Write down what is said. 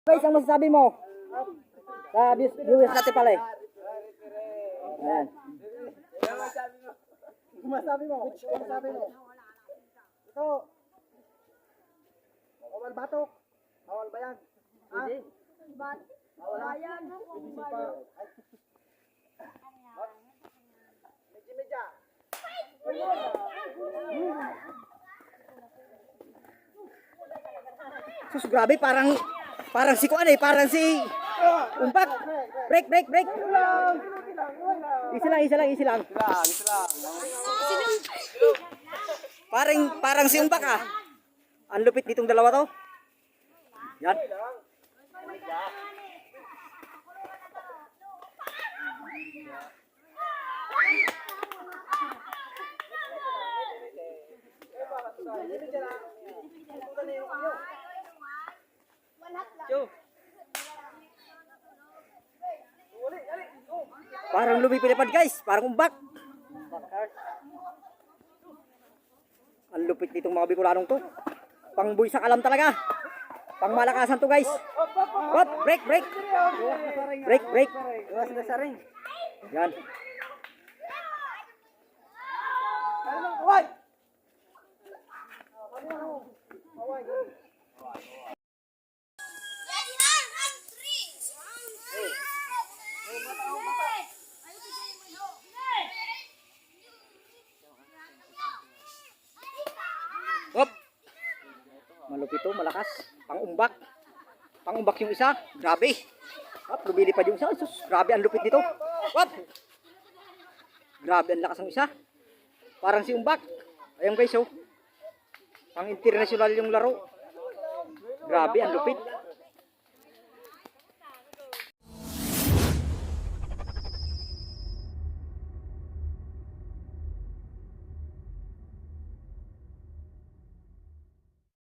Guys, ang masasabi mo sa viewers natin pala eh. Ayan. Masabi mo. Ito. Bawal batok. Bawal bayan. Hindi. Bayan. Medya. Sus, grabe, parang si Kuan eh, parang si Umpak. Break. Easy lang. Parang si Umpak ah. Ang lupit nitong dalawa to. Yan. Parang lumipilipad guys, parang Umbak. Ang lupit nitong mga Bicolanong to. Pangbuy sa kalam talaga. Pangmalakasan to guys. What? Break. Iwas na sa ring. Yan. Kaway. Hop. Malupit to, malakas. Pang-umbak yung isa. Grabe. Hop, lumilipad yung isa. Sus, grabe ang lupit nito. Hop. Grabe ang lakas ng isa. Parang si Umbak. Ayun guys, oh. Pang international yung laro. Grabe ang lupit.